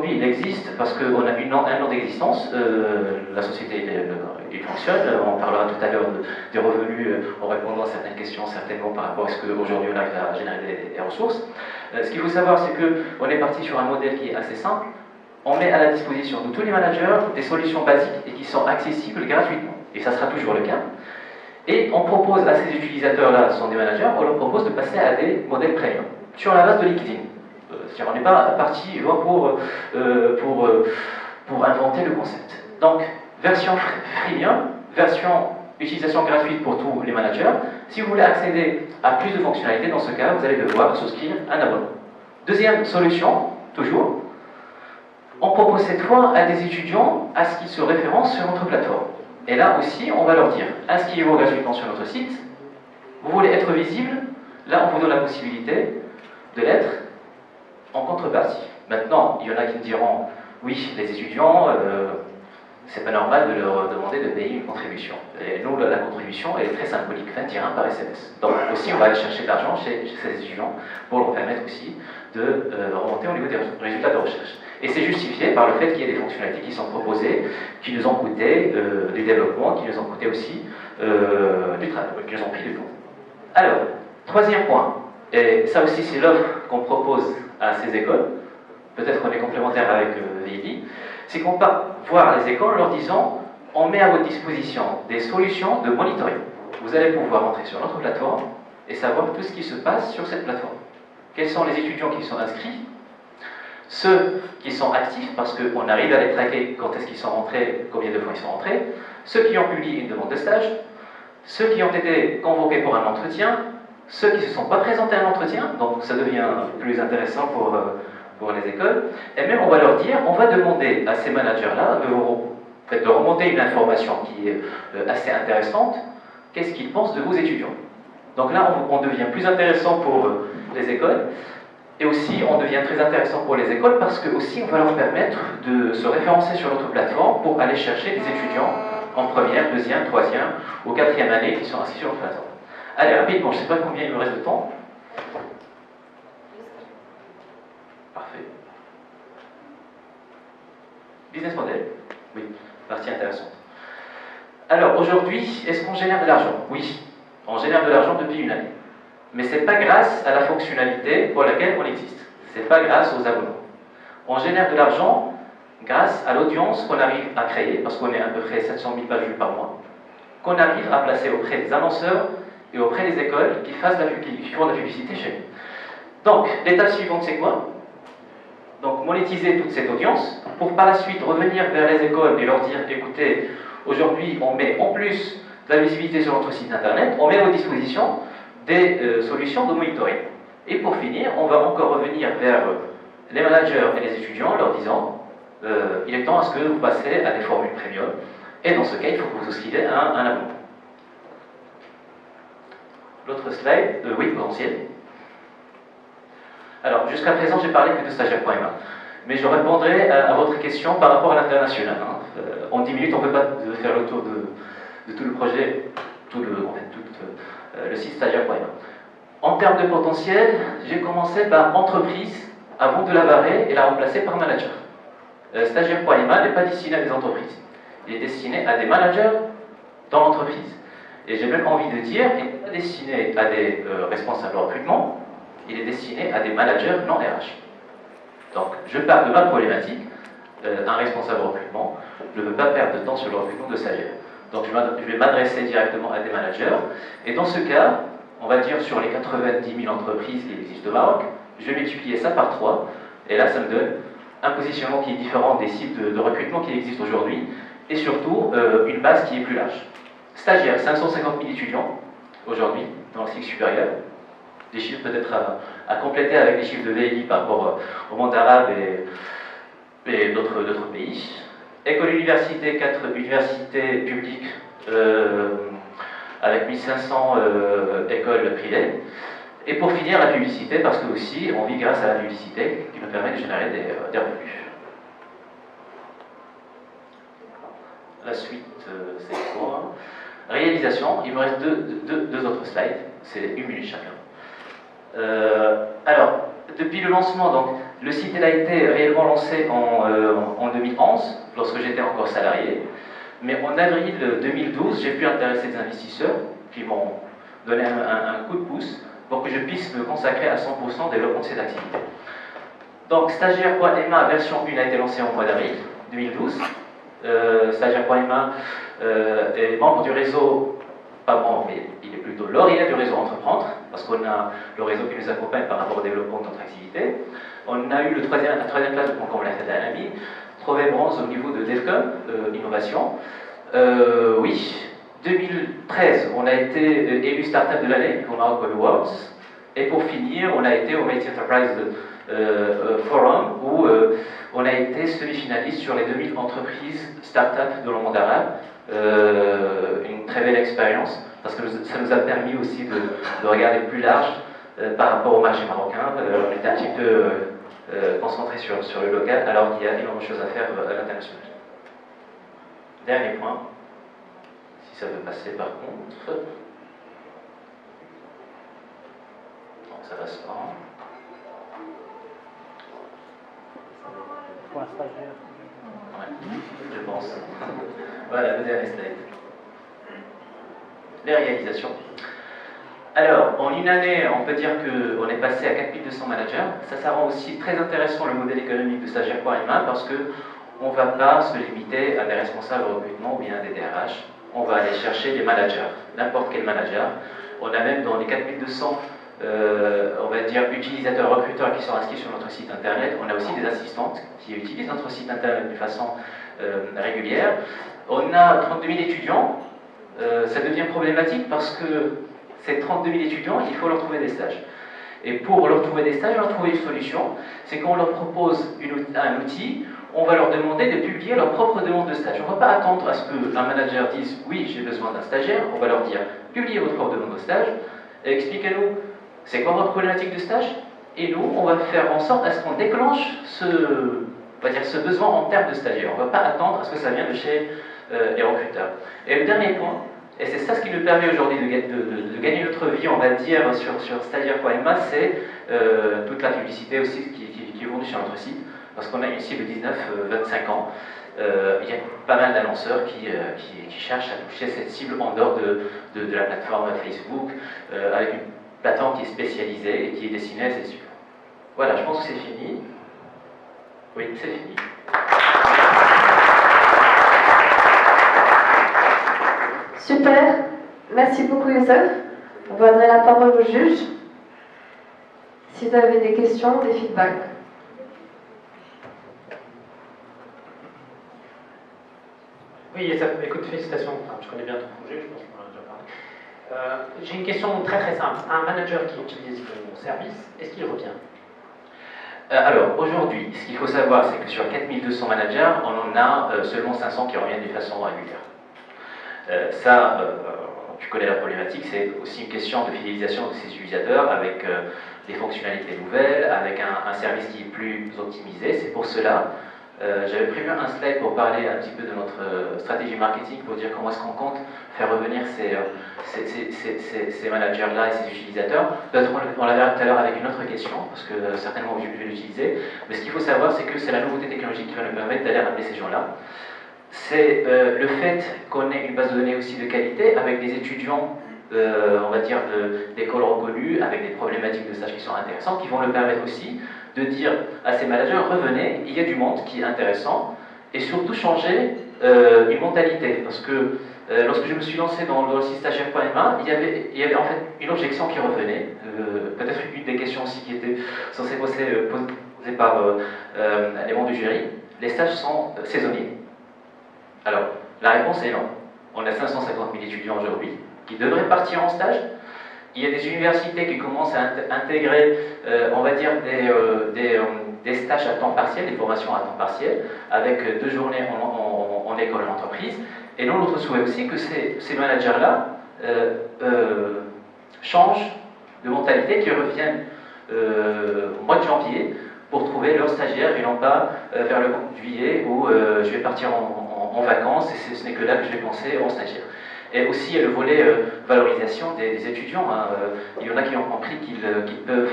aujourd'hui, il existe parce qu'on a un an d'existence. La société, il fonctionne. On parlera tout à l'heure des revenus en répondant à certaines questions, certainement par rapport à ce qu'aujourd'hui on arrive à générer des ressources. Ce qu'il faut savoir, c'est qu'on est parti sur un modèle qui est assez simple. On met à la disposition de tous les managers des solutions basiques et qui sont accessibles gratuitement. Et ça sera toujours le cas. Et on propose à ces utilisateurs-là, ce sont des managers, on leur propose de passer à des modèles premium, sur la base de LinkedIn. C'est-à-dire on n'est pas parti pour inventer le concept. Donc, version freemium, version utilisation gratuite pour tous les managers. Si vous voulez accéder à plus de fonctionnalités, dans ce cas, vous allez devoir souscrire un abonnement. Deuxième solution, toujours, on propose cette fois à des étudiants à ce qu'ils se référencent sur notre plateforme. Et là aussi, on va leur dire, inscrivez-vous gratuitement sur notre site. Vous voulez être visible, là on vous donne la possibilité de l'être en contrepartie. Maintenant, il y en a qui me diront, oui, les étudiants, c'est pas normal de leur demander de payer une contribution. Et nous, la contribution est très symbolique, 20 dirhams par SMS. Donc aussi, on va aller chercher de l'argent chez ces étudiants pour leur permettre aussi de remonter au niveau des résultats de recherche. Et c'est justifié par le fait qu'il y ait des fonctionnalités qui sont proposées, qui nous ont coûté du développement, qui nous ont coûté aussi du travail, qui nous ont pris du temps. Alors, troisième point, et ça aussi c'est l'offre qu'on propose à ces écoles, peut-être qu'on est complémentaire avec VID, c'est qu'on part voir les écoles en leur disant on met à votre disposition des solutions de monitoring. Vous allez pouvoir entrer sur notre plateforme et savoir tout ce qui se passe sur cette plateforme. Quels sont les étudiants qui sont inscrits, ceux qui sont actifs, parce qu'on arrive à les traquer quand est-ce qu'ils sont rentrés, combien de fois ils sont rentrés, ceux qui ont publié une demande de stage, ceux qui ont été convoqués pour un entretien, ceux qui ne se sont pas présentés à un entretien, donc ça devient plus intéressant pour les écoles, et même on va leur dire, on va demander à ces managers-là de remonter une information qui est assez intéressante, qu'est-ce qu'ils pensent de vos étudiants. Donc là, on devient plus intéressant pour les écoles, et aussi on devient très intéressant pour les écoles parce que aussi on va leur permettre de se référencer sur notre plateforme pour aller chercher des étudiants en première, deuxième, troisième ou quatrième année qui sont inscrits sur notre plateforme. Allez, rapidement, je ne sais pas combien il me reste de temps. Parfait. Business model. Oui, partie intéressante. Alors, aujourd'hui, est-ce qu'on génère de l'argent? Oui, on génère de l'argent depuis une année. Mais ce n'est pas grâce à la fonctionnalité pour laquelle on existe. Ce n'est pas grâce aux abonnements. On génère de l'argent grâce à l'audience qu'on arrive à créer, parce qu'on est à peu près 700 000 pages vues par mois, qu'on arrive à placer auprès des annonceurs et auprès des écoles qui font de la publicité chez nous. Donc, l'étape suivante, c'est quoi? Donc, monétiser toute cette audience pour par la suite revenir vers les écoles et leur dire, écoutez, aujourd'hui, on met en plus de la visibilité sur notre site internet, on met à votre disposition des solutions de monitoring. Et pour finir, on va encore revenir vers les managers et les étudiants en leur disant il est temps à ce que vous passiez à des formules premium, et dans ce cas, il faut que vous souscrivez à un abonnement. L'autre slide, oui, potentiel. Alors, jusqu'à présent, j'ai parlé que de stagiaire.ma, mais je répondrai à votre question par rapport à l'international. En 10 minutes, on ne peut pas faire le tour de tout le projet, le site stagiaire.ma. En termes de potentiel, j'ai commencé par entreprise avant de la barrer et la remplacer par manager. Stagiaire.ma n'est pas destiné à des entreprises. Il est destiné à des managers dans l'entreprise. Et j'ai même envie de dire, il n'est pas destiné à des responsables de recrutement, il est destiné à des managers non RH. Donc, je parle de ma problématique. Un responsable de recrutement ne veut pas perdre de temps sur le recrutement de stagiaires. Donc, je vais m'adresser directement à des managers. Et dans ce cas, on va dire sur les 90 000 entreprises qui existent au Maroc, je vais multiplier ça par 3. Et là, ça me donne un positionnement qui est différent des sites de recrutement qui existent aujourd'hui. Et surtout, une base qui est plus large. Stagiaires, 550 000 étudiants aujourd'hui dans le cycle supérieur. Des chiffres peut-être à compléter avec les chiffres de VI par rapport au monde arabe et d'autres pays. École université, 4 universités publiques avec 1500 écoles privées. Et pour finir, la publicité, parce que aussi on vit grâce à la publicité qui nous permet de générer des revenus. La suite, c'est quoi? Réalisation, il me reste deux autres slides, c'est 1 minute chacun. Alors, depuis le lancement, donc, Le site il a été réellement lancé en 2011, lorsque j'étais encore salarié. Mais en avril 2012, j'ai pu intéresser des investisseurs qui m'ont donné un coup de pouce pour que je puisse me consacrer à 100% au développement de cette activité. Donc, stagiaire.ma version 1 a été lancée en mois d'avril 2012. Stagiaire.ma est membre du réseau, pas membre, mais il est plutôt lauréat du réseau Entreprendre, parce qu'on a le réseau qui nous accompagne par rapport au développement de notre activité. On a eu la troisième place de concours de la ami, trouvé bronze au niveau de DEFCON, innovation. Oui, 2013, on a été élu Startup de l'année au Maroc Web Awards. Et pour finir, on a été au Mighty Enterprise Forum où on a été semi-finaliste sur les 2000 entreprises start-up de le monde arabe. Une très belle expérience parce que ça nous a permis aussi de regarder plus large par rapport au marché marocain. On était un petit peu concentré sur le local alors qu'il y a énormément de choses à faire à l'international. Dernier point, si ça veut passer par contre. Non, ça passe pas. Pour un stagiaire. Ouais, je pense. Voilà, le dernier slide. Les réalisations. Alors, en une année, on peut dire qu'on est passé à 4200 managers. Ça rend aussi très intéressant le modèle économique de stagiaire.ma parce qu'on ne va pas se limiter à des responsables de recrutement ou bien des DRH. On va aller chercher des managers, n'importe quel manager. On a même dans les 4200 on va dire utilisateurs, recruteurs qui sont inscrits sur notre site internet. On a aussi des assistantes qui utilisent notre site internet de façon régulière. On a 32 000 étudiants. Ça devient problématique parce que ces 32 000 étudiants, il faut leur trouver des stages. Et pour leur trouver des stages, on leur trouver une solution, c'est qu'on leur propose un outil, on va leur demander de publier leur propre demande de stage. On ne va pas attendre à ce qu'un manager dise « oui, j'ai besoin d'un stagiaire », on va leur dire « publiez votre propre demande de stage, et expliquez-nous c'est quoi votre problématique de stage ?» Et nous, on va faire en sorte à ce qu'on déclenche ce besoin en termes de stagiaires. On ne va pas attendre à ce que ça vienne de chez les recruteurs. Et le dernier point, et c'est ça ce qui nous permet aujourd'hui de gagner notre vie, on va dire, sur stagiaire.ma, c'est toute la publicité aussi qui est vendue sur notre site, parce qu'on a une cible 19-25 ans. Il y a pas mal d'annonceurs qui cherchent à toucher cette cible en dehors de la plateforme Facebook, avec une plateforme qui est spécialisée et qui est destinée à ces cibles. Voilà, je pense que c'est fini. Oui, c'est fini. Super, merci beaucoup Youssef. On va donner la parole au juge. Si vous avez des questions, des feedbacks. Oui, écoute, félicitations. Enfin, je connais bien ton projet, je pense qu'on en a déjà parlé. J'ai une question très très simple. Un manager qui utilise mon service, est-ce qu'il revient? Alors, aujourd'hui, ce qu'il faut savoir, c'est que sur 4200 managers, on en a seulement 500 qui reviennent de façon régulière. Tu connais la problématique, c'est aussi une question de fidélisation de ces utilisateurs avec des fonctionnalités nouvelles, avec un service qui est plus optimisé. C'est pour cela, j'avais prévu un slide pour parler un petit peu de notre stratégie marketing, pour dire comment est-ce qu'on compte faire revenir ces managers-là et ces utilisateurs. Peut-être on la verra tout à l'heure avec une autre question, parce que certainement je vais l'utiliser. Mais ce qu'il faut savoir, c'est que c'est la nouveauté technologique qui va nous permettre d'aller ramener ces gens-là. C'est le fait qu'on ait une base de données aussi de qualité avec des étudiants, on va dire, d'écoles reconnues, avec des problématiques de stage qui sont intéressantes, qui vont le permettre aussi de dire à ces managers, revenez, il y a du monde qui est intéressant, et surtout changer une mentalité. Parce que lorsque je me suis lancé dans le site stagiaire.ma, il y avait en fait une objection qui revenait, peut-être une des questions aussi qui était censée posée par les membres du jury, les stages sont saisonniers. Alors, la réponse est non. On a 550 000 étudiants aujourd'hui qui devraient partir en stage. Il y a des universités qui commencent à intégrer, on va dire, des stages à temps partiel, des formations à temps partiel, avec 2 journées en école et en entreprise. Et nous, notre souhait aussi, que ces managers-là changent de mentalité, qu'ils reviennent au mois de janvier pour trouver leur stagiaire et non pas vers le mois de juillet où je vais partir en vacances et ce n'est que là que je vais penser en stagiaire. Et aussi, il y a le volet valorisation des étudiants. Hein. Il y en a qui ont compris qu'ils peuvent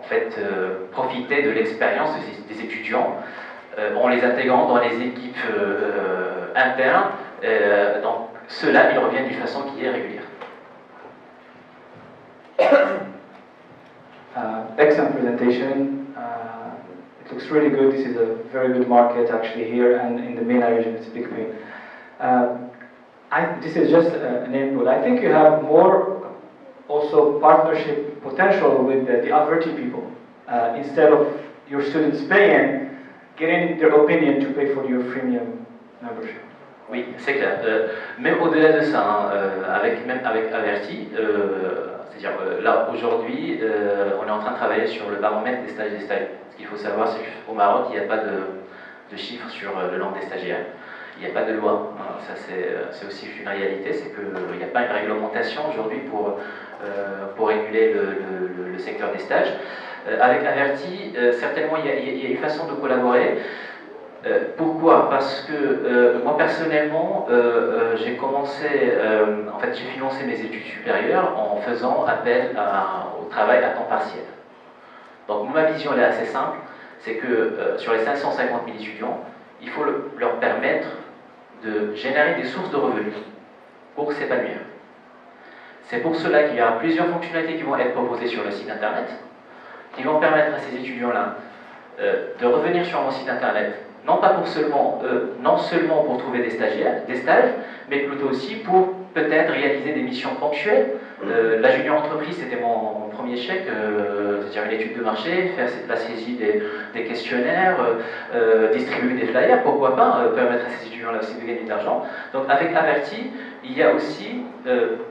en fait profiter de l'expérience des étudiants en les intégrant dans les équipes internes. Donc ceux-là, ils reviennent d'une façon qui est régulière. Excellent presentation. It looks really good. This is a very good market actually here, and in the MENA region it's a big thing. This is just an input. I think you have more also partnership potential with the Averti people. Instead of your students paying, getting their opinion to pay for your freemium membership. Oui, c'est clair. Même au-delà de ça, même avec Averti, c'est-à-dire là aujourd'hui, on est en train de travailler sur le baromètre des stages et des stagiaires. Ce qu'il faut savoir, c'est qu'au Maroc, il n'y a pas de chiffres sur le nombre des stagiaires. Il n'y a pas de loi. Hein, ça, c'est aussi une réalité, c'est qu'il n'y a pas une réglementation aujourd'hui pour réguler le secteur des stages. Avec Averti, certainement, il y a une façon de collaborer. Pourquoi? Parce que moi personnellement, j'ai commencé, en fait j'ai financé mes études supérieures en faisant appel au travail à temps partiel. Donc ma vision elle est assez simple, c'est que sur les 550 000 étudiants, il faut leur permettre de générer des sources de revenus pour s'épanouir. C'est pour cela qu'il y aura plusieurs fonctionnalités qui vont être proposées sur le site internet, qui vont permettre à ces étudiants-là de revenir sur mon site internet, non seulement pour trouver des stages, mais plutôt aussi pour peut-être réaliser des missions ponctuelles. La junior entreprise, c'était mon premier chèque, c'est-à-dire une étude de marché, faire la saisie des questionnaires, distribuer des flyers, pourquoi pas, permettre à ces étudiants-là aussi de gagner de l'argent. Donc avec Averti, il y a aussi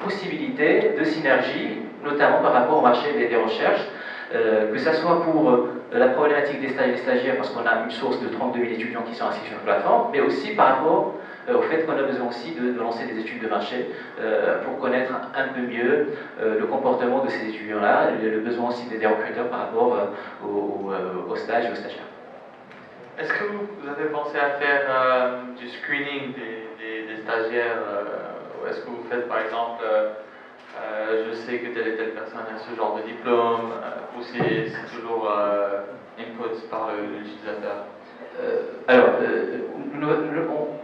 possibilité de synergie, notamment par rapport au marché des recherches, que ce soit pour la problématique des stages et des stagiaires, parce qu'on a une source de 32 000 étudiants qui sont inscrits sur la plateforme, mais aussi par rapport au fait qu'on a besoin aussi de lancer des études de marché pour connaître un peu mieux le comportement de ces étudiants-là, le besoin aussi des recruteurs par rapport aux stages et aux stagiaires. Est-ce que vous avez pensé à faire du screening des stagiaires ou est-ce que vous faites par exemple je sais que telle et telle personne a ce genre de diplôme, ou c'est toujours input par l'utilisateur? Alors,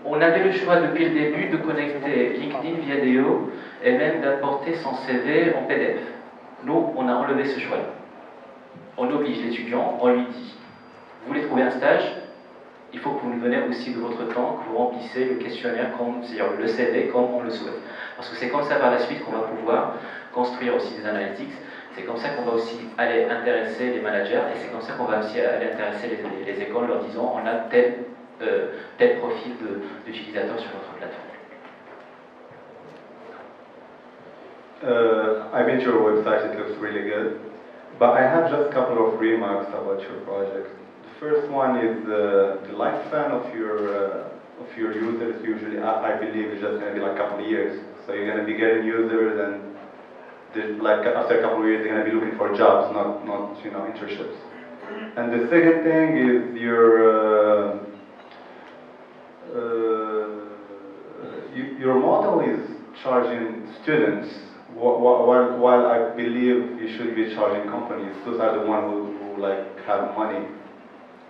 on avait le choix depuis le début de connecter LinkedIn Viadeo et même d'apporter son CV en PDF. Nous, on a enlevé ce choix-là. On oblige l'étudiant, on lui dit, vous voulez trouver un stage, il faut que vous nous donnez aussi de votre temps, que vous remplissez le questionnaire, c'est-à-dire le CV comme on le souhaite. Parce que c'est comme ça par la suite qu'on va pouvoir construire aussi des analytics, c'est comme ça qu'on va aussi aller intéresser les managers et c'est comme ça qu'on va aussi aller intéresser les écoles en leur disant on a tel profil d'utilisateur sur notre plateforme. I've been to your website, it looks really good. But I have just a couple of remarks about your project. The first one is the lifespan of your users. Usually, I believe it's just going to be like a couple of years. So you're going to be getting users, and like after a couple of years, they're going to be looking for jobs, not internships. And the second thing is your model is charging students, while I believe you should be charging companies. Those are the ones who like have money.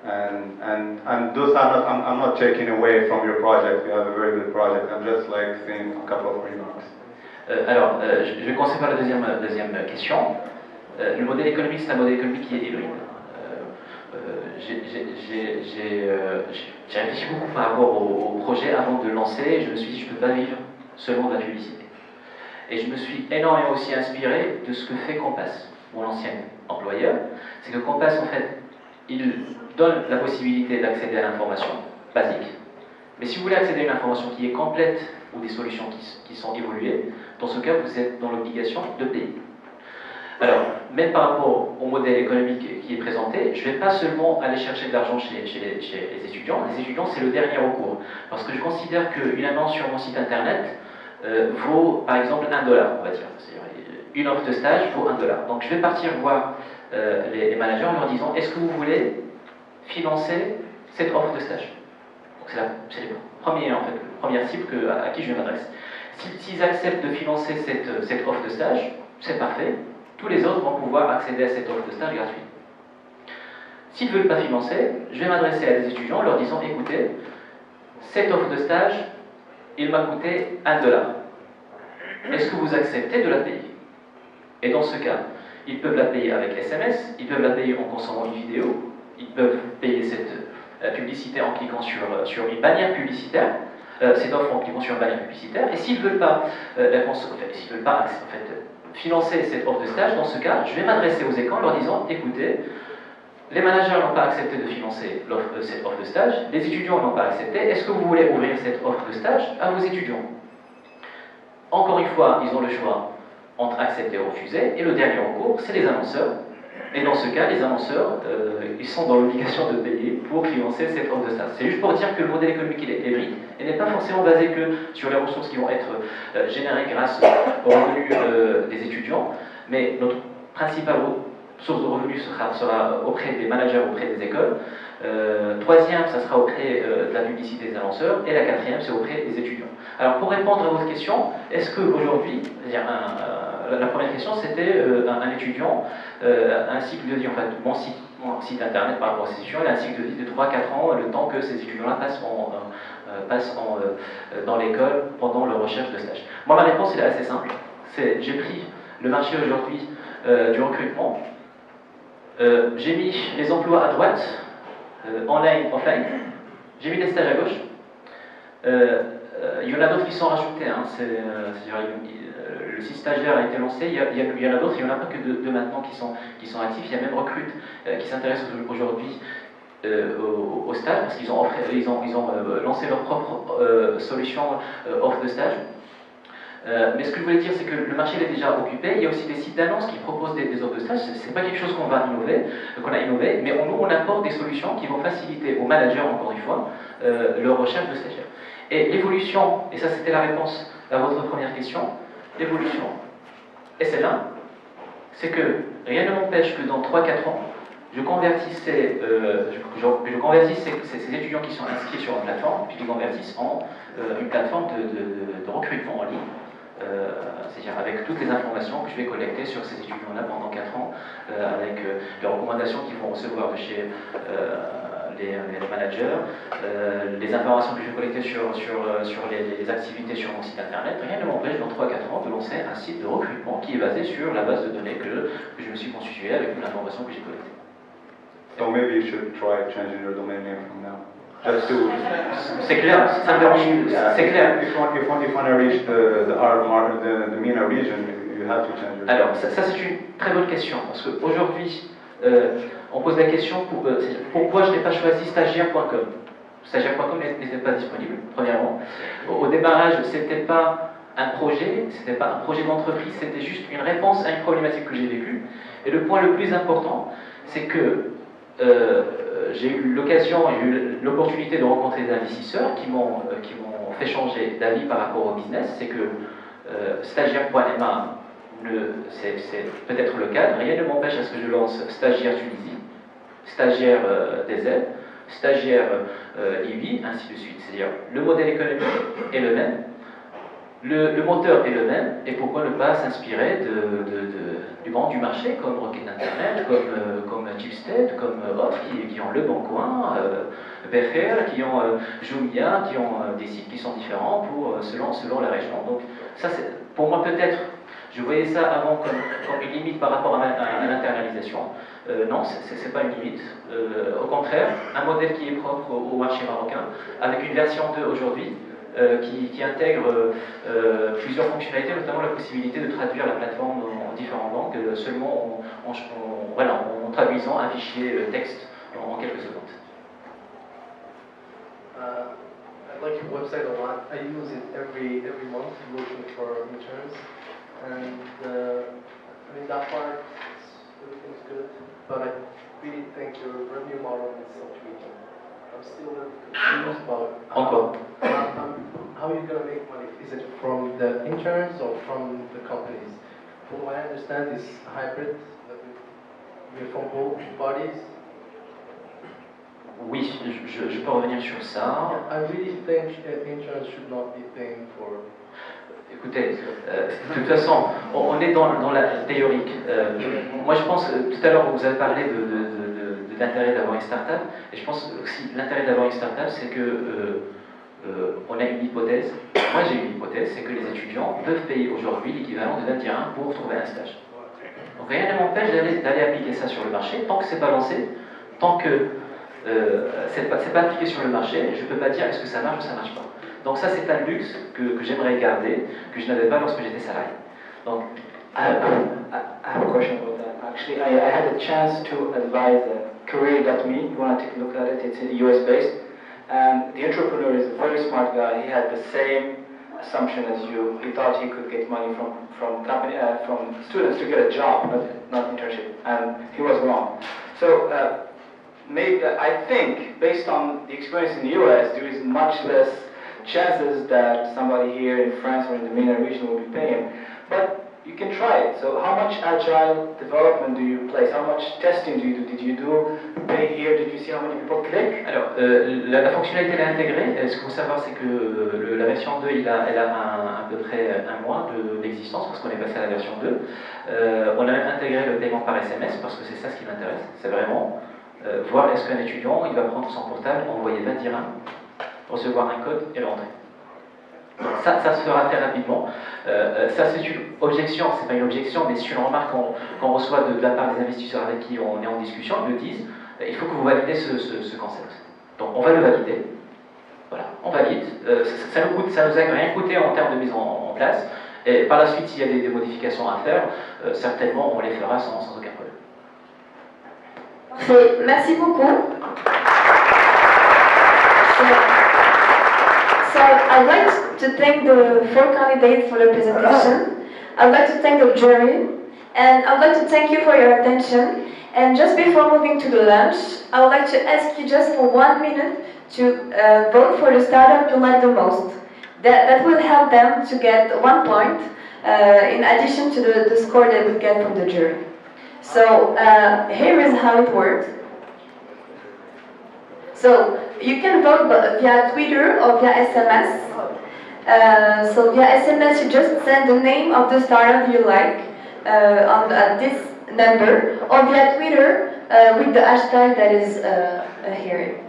And those are not, I'm not taking away from your project. You have a very good project. I'm just like saying a couple of remarks. Alors, je vais commencer par la deuxième question. Le modèle économique, c'est un modèle économique qui est hybride. J'ai réfléchi beaucoup par rapport au projet avant de le lancer et je me suis dit je ne peux pas vivre seulement de la publicité. Et je me suis énormément aussi inspiré de ce que fait Compass, mon ancien employeur. C'est que Compass, en fait, il donne la possibilité d'accéder à l'information basique. Mais si vous voulez accéder à une information qui est complète ou des solutions qui sont évoluées, dans ce cas, vous êtes dans l'obligation de payer. Alors, même par rapport au modèle économique qui est présenté, je ne vais pas seulement aller chercher de l'argent chez les étudiants. Les étudiants, c'est le dernier recours. Parce que je considère qu'une annonce sur mon site internet vaut, par exemple, $1, on va dire. Une offre de stage vaut $1. Donc, je vais partir voir les managers en leur disant, est-ce que vous voulez financer cette offre de stage? C'est les premières cibles à qui je m'adresse. S'ils acceptent de financer cette offre de stage, c'est parfait. Tous les autres vont pouvoir accéder à cette offre de stage gratuite. S'ils ne veulent pas financer, je vais m'adresser à des étudiants en leur disant, écoutez, cette offre de stage, il m'a coûté $1. Est-ce que vous acceptez de la payer? Et dans ce cas, ils peuvent la payer avec SMS, ils peuvent la payer en consommant une vidéo, ils peuvent payer cette publicité en cliquant sur une bannière publicitaire, cette offre en cliquant sur une bannière publicitaire, et s'ils ne veulent pas, financer cette offre de stage, dans ce cas, je vais m'adresser aux écoles en leur disant, écoutez, les managers n'ont pas accepté de financer cette offre de stage, les étudiants n'ont pas accepté, est-ce que vous voulez ouvrir cette offre de stage à vos étudiants? Encore une fois, ils ont le choix entre accepter ou refuser, et le dernier recours, c'est les annonceurs. Et dans ce cas, les annonceurs, ils sont dans l'obligation de payer pour financer cette offre de stage. C'est juste pour dire que le modèle économique il est hybride et n'est pas forcément basé que sur les ressources qui vont être générées grâce aux revenus des étudiants, mais notre principale source de revenus sera auprès des managers, auprès des écoles. Troisième, ça sera auprès de la publicité des annonceurs. Et la quatrième, c'est auprès des étudiants. Alors, pour répondre à votre question, est-ce qu'aujourd'hui, la première question, c'était un étudiant, un cycle de vie, en fait, mon site internet par rapport à ces étudiants, il a un cycle de vie de 3-4 ans, le temps que ces étudiants-là passent dans l'école pendant leur recherche de stage. Moi, ma réponse, elle est assez simple. J'ai pris le marché aujourd'hui du recrutement, j'ai mis les emplois à droite, online, offline, j'ai mis les stages à gauche. Il y en a d'autres qui sont rajoutés, hein, le site stagiaire a été lancé, il y en a d'autres, il n'y en a pas que deux maintenant qui sont actifs, il y a même Recrute qui s'intéresse aujourd'hui au stage parce qu'ils ont lancé leur propre solution offre de stage. Mais ce que je voulais dire, c'est que le marché est déjà occupé. Il y a aussi des sites d'annonces qui proposent des offres de stage. Ce n'est pas quelque chose qu'on a innové, mais nous, on apporte des solutions qui vont faciliter aux managers, encore une fois, leur recherche de stagiaires. Et l'évolution, et ça c'était la réponse à votre première question, l'évolution, et c'est là, c'est que rien ne m'empêche que dans 3-4 ans, je convertisse ces étudiants qui sont inscrits sur une plateforme, puis je les convertisse en une plateforme de recrutement en ligne, c'est-à-dire avec toutes les informations que je vais collecter sur ces étudiants-là pendant 4 ans, avec les recommandations qu'ils vont recevoir de chez les managers, les informations que je vais collecter sur les activités sur mon site internet. Rien ne m'empêche dans 3-4 ans de lancer un site de recrutement qui est basé sur la base de données que je me suis constituée avec toute l'information que j'ai collectée. So maybe you should try changing your domain name from now. Just to. C'est clair, c'est clair. If you want to reach the MENA region, you have to change your. Alors, ça c'est une très bonne question, parce qu'aujourd'hui, on pose la question pourquoi je n'ai pas choisi stagiaire.com. Stagiaire.com n'était pas disponible, premièrement. Au démarrage, c'était pas un projet d'entreprise, c'était juste une réponse à une problématique que j'ai vécue. Et le point le plus important, c'est que j'ai eu l'occasion, j'ai eu l'opportunité de rencontrer des investisseurs qui m'ont fait changer d'avis par rapport au business. C'est que stagiaire.ma, c'est peut-être le cas, rien ne m'empêche à ce que je lance stagiaire Tunisie, stagiaire DZ, stagiaire Libye, ainsi de suite. C'est-à-dire le modèle économique est le même, le moteur est le même, et pourquoi ne pas s'inspirer du monde du marché, comme Rocket Internet, comme Chipstead, comme autres qui ont Le Bon Coin, Becher, qui ont Jumia, qui ont des sites qui sont différents selon la région. Donc ça, pour moi peut-être, je voyais ça avant comme une limite par rapport à l'internalisation. Non, c'est pas une limite. Au contraire, un modèle qui est propre au marché marocain, avec une version 2 aujourd'hui, qui intègre plusieurs fonctionnalités, notamment la possibilité de traduire la plateforme en différentes langues, seulement en traduisant un fichier texte en quelques secondes. I like your website a lot. I use it every month looking for interns, and I mean that part, everything's good, but I really think your revenue model is so tweaking. I'm still a little confused about how you're going to make money. Is it from the interns or from the companies? From what I understand, it's hybrid. You're from both parties. Oui, je peux revenir sur ça. I really think interns should not be paying for. Écoutez, de toute façon, on est dans la théorique. Moi, je pense, tout à l'heure, vous avez parlé de l'intérêt d'avoir une start-up. Et je pense aussi l'intérêt d'avoir une start-up, c'est que on a une hypothèse. Moi j'ai une hypothèse, c'est que les étudiants peuvent payer aujourd'hui l'équivalent de 20 dirhams pour trouver un stage. Donc rien ne m'empêche d'aller appliquer ça sur le marché. Tant que c'est pas lancé, tant que c'est pas appliqué sur le marché, je ne peux pas dire est-ce que ça marche ou ça marche pas. Donc ça c'est un luxe que j'aimerais garder, que je n'avais pas lorsque j'étais salarié. Donc, I have a question about that. Actually, I had a chance to advise Career.me. You want to take a look at it? It's US based. And the entrepreneur is a very smart guy. He had the same assumption as you. He thought he could get money from students to get a job, not internship. And he was wrong. So maybe I think, based on the experience in the US, there is much less chances that somebody here in France or in the MENA region will be paying. But you can try it. So how much agile development do you place? How much testing do you do? Did you do pay here? Did you see how many people click? Alors, la fonctionnalité elle est intégrée. Ce qu'il faut savoir, c'est que la version 2, elle a à peu près un mois d'existence, parce qu'on est passé à la version 2. On a même intégré le paiement par SMS, parce que c'est ça ce qui m'intéresse. C'est vraiment voir est-ce qu'un étudiant, il va prendre son portable, envoyer 20 dirhams, recevoir un code et rentrer. Ça se fera très rapidement. Ça, c'est une objection, c'est pas une objection, mais c'est une remarque qu'on reçoit de la part des investisseurs avec qui on est en discussion. Ils me disent il faut que vous validez ce concept. Donc, on va le valider. Voilà, on valide. Ça nous a rien coûté en termes de mise en place. Et par la suite, s'il y a des modifications à faire, certainement, on les fera sans aucun problème. Parfait. Merci beaucoup. So I'd like to thank the 4 candidates for the presentation. I'd like to thank the jury, and I'd like to thank you for your attention. And just before moving to the lunch, I would like to ask you just for 1 minute to vote for the startup you like the most. That will help them to get 1 point in addition to the score they would get from the jury. So here is how it works. So you can vote via Twitter or via SMS. So via SMS you just send the name of the startup you like on this number, or via Twitter with the hashtag that is here.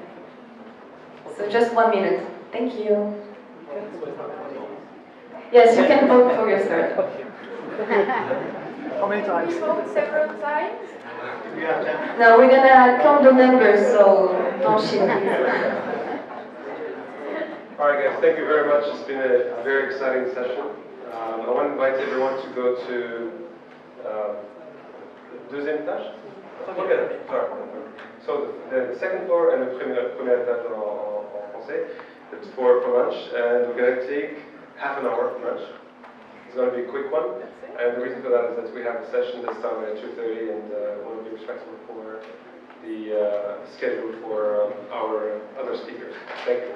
So just 1 minute. Thank you. Yes, you can vote for your startup. How many times? We vote several times. No, we're gonna count the numbers, so don't cheat. All right, guys, thank you very much. It's been a very exciting session. I want to invite everyone to go to deuxième étage. So the second floor and the premier étage en français. It's for lunch, and we're going to take half an hour for lunch. It's going to be a quick one, and the reason for that is that we have a session this time at 2:30, and we want to be respectful for the schedule for our other speakers. Thank you.